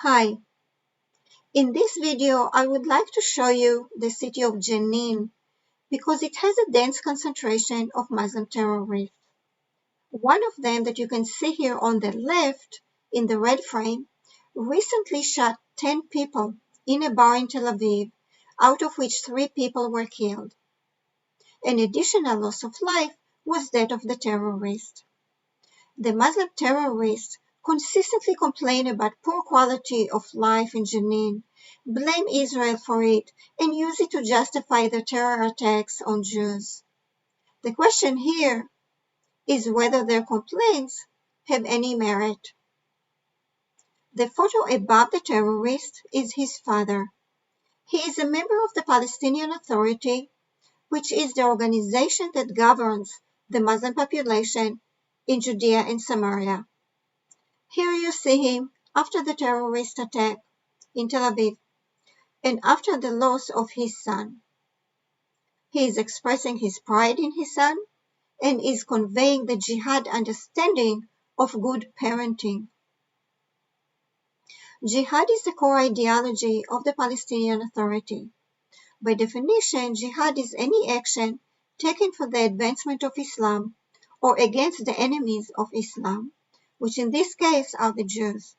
Hi, in this video I would like to show you the city of Jenin because it has a dense concentration of Muslim terrorists. One of them that you can see here on the left in the red frame recently shot 10 people in a bar in Tel Aviv, out of which 3 people were killed. An additional loss of life was that of the terrorist. The Muslim terrorists consistently complain about poor quality of life in Jenin, blame Israel for it, and use it to justify their terror attacks on Jews. The question here is whether their complaints have any merit. The photo above the terrorist is his father. He is a member of the Palestinian Authority, which is the organization that governs the Muslim population in Judea and Samaria. Here you see him after the terrorist attack in Tel Aviv and after the loss of his son. He is expressing his pride in his son and is conveying the jihad understanding of good parenting. Jihad is the core ideology of the Palestinian Authority. By definition, jihad is any action taken for the advancement of Islam or against the enemies of Islam, which in this case are the Jews.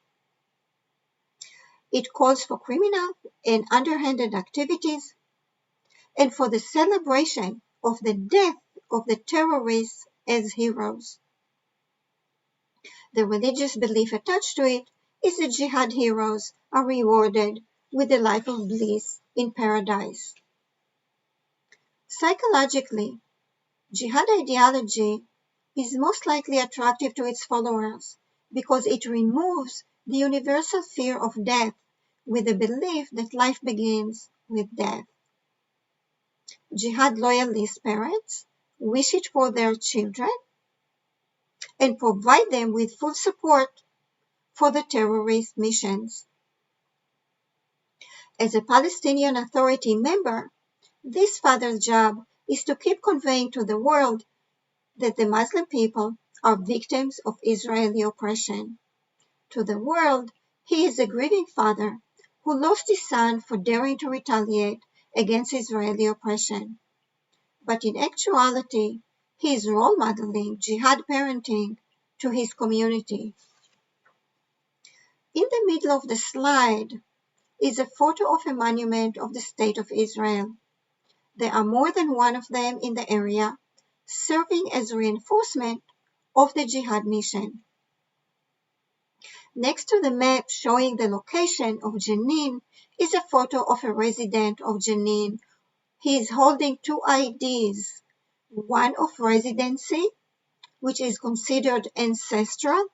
It calls for criminal and underhanded activities and for the celebration of the death of the terrorists as heroes. The religious belief attached to it is that jihad heroes are rewarded with a life of bliss in paradise. Psychologically, jihad ideology is most likely attractive to its followers because it removes the universal fear of death with the belief that life begins with death. Jihad loyalist parents wish it for their children and provide them with full support for the terrorist missions. As a Palestinian Authority member, this father's job is to keep conveying to the world that the Muslim people are victims of Israeli oppression. To the world, he is a grieving father who lost his son for daring to retaliate against Israeli oppression. But in actuality, he is role modeling jihad parenting to his community. In the middle of the slide is a photo of a monument of the State of Israel. There are more than one of them in the area, serving as reinforcement of the jihad mission. Next to the map showing the location of Jenin is a photo of a resident of Jenin. He is holding 2 IDs, one of residency, which is considered ancestral,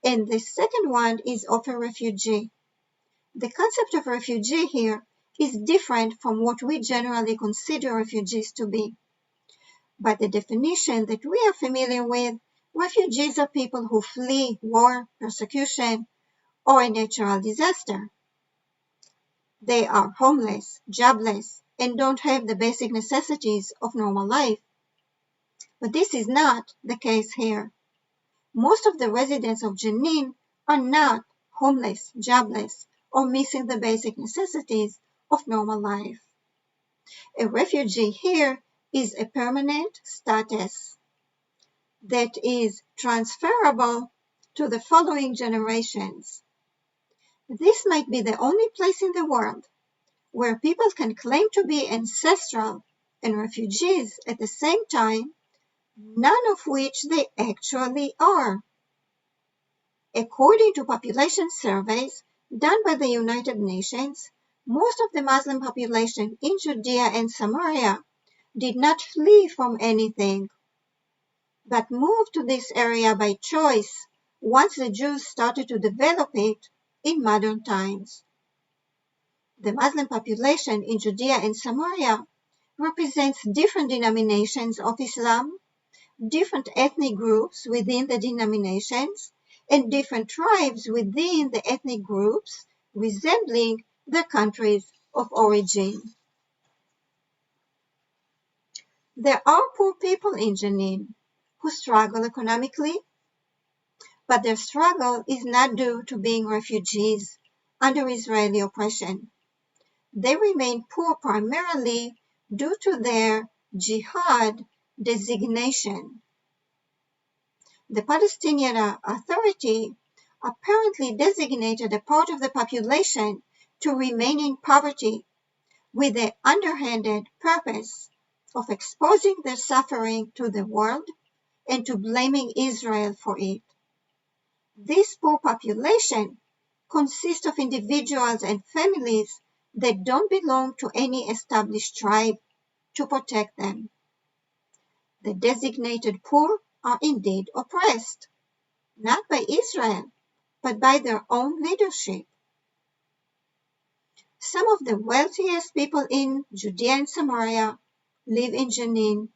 and the second one is of a refugee. The concept of refugee here is different from what we generally consider refugees to be. By the definition that we are familiar with, refugees are people who flee war, persecution, or a natural disaster. They are homeless, jobless, and don't have the basic necessities of normal life. But this is not the case here. Most of the residents of Jenin are not homeless, jobless, or missing the basic necessities of normal life. A refugee here is a permanent status that is transferable to the following generations. This might be the only place in the world where people can claim to be ancestral and refugees at the same time, none of which they actually are. According to population surveys done by the United Nations, most of the Muslim population in Judea and Samaria did not flee from anything, but moved to this area by choice once the Jews started to develop it in modern times. The Muslim population in Judea and Samaria represents different denominations of Islam, different ethnic groups within the denominations, and different tribes within the ethnic groups resembling their countries of origin. There are poor people in Jenin who struggle economically, but their struggle is not due to being refugees under Israeli oppression. They remain poor primarily due to their jihad designation. The Palestinian Authority apparently designated a part of the population to remain in poverty with the underhanded purpose of exposing their suffering to the world and to blaming Israel for it. This poor population consists of individuals and families that don't belong to any established tribe to protect them. The designated poor are indeed oppressed, not by Israel, but by their own leadership. Some of the wealthiest people in Judea and Samaria live in Jenin,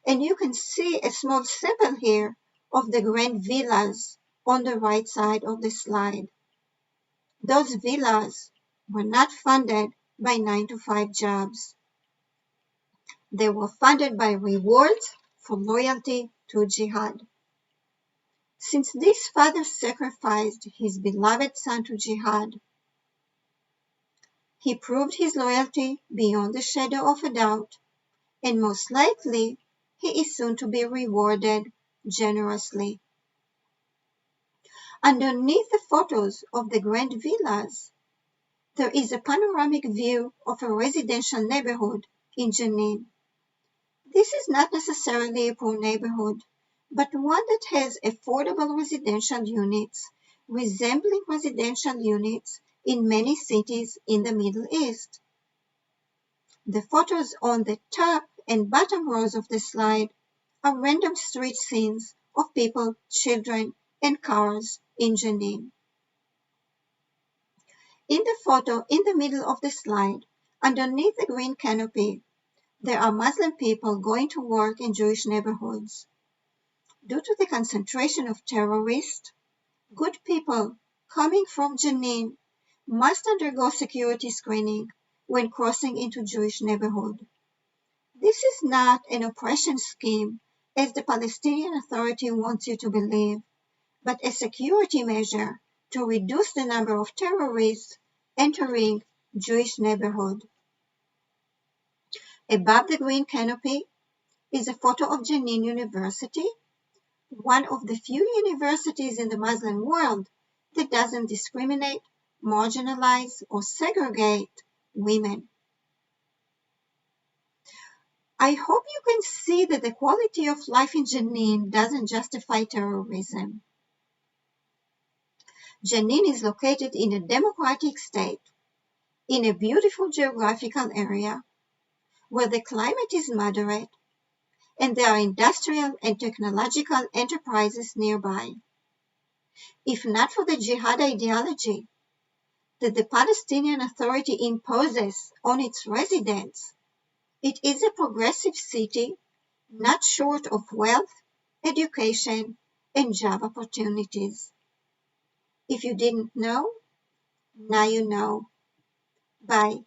and you can see a small sample here of the grand villas on the right side of the slide. Those villas were not funded by 9-to-5 jobs. They were funded by rewards for loyalty to jihad. Since this father sacrificed his beloved son to jihad, he proved his loyalty beyond the shadow of a doubt, and most likely he is soon to be rewarded generously. Underneath the photos of the grand villas, there is a panoramic view of a residential neighborhood in Jenin. This is not necessarily a poor neighborhood, but one that has affordable residential units resembling residential units in many cities in the Middle East. The photos on the top and bottom rows of the slide are random street scenes of people, children, and cars in Jenin. In the photo in the middle of the slide, underneath the green canopy, there are Muslim people going to work in Jewish neighborhoods. Due to the concentration of terrorists, good people coming from Jenin must undergo security screening when crossing into Jewish neighborhood. This is not an oppression scheme, as the Palestinian Authority wants you to believe, but a security measure to reduce the number of terrorists entering Jewish neighborhood. Above the green canopy is a photo of Jenin University, one of the few universities in the Muslim world that doesn't discriminate, marginalize, or segregate women. I hope you can see that the quality of life in Jenin doesn't justify terrorism. Jenin is located in a democratic state, in a beautiful geographical area, where the climate is moderate, and there are industrial and technological enterprises nearby. If not for the jihad ideology that the Palestinian Authority imposes on its residents, it is a progressive city not short of wealth, education, and job opportunities. If you didn't know, now you know. Bye.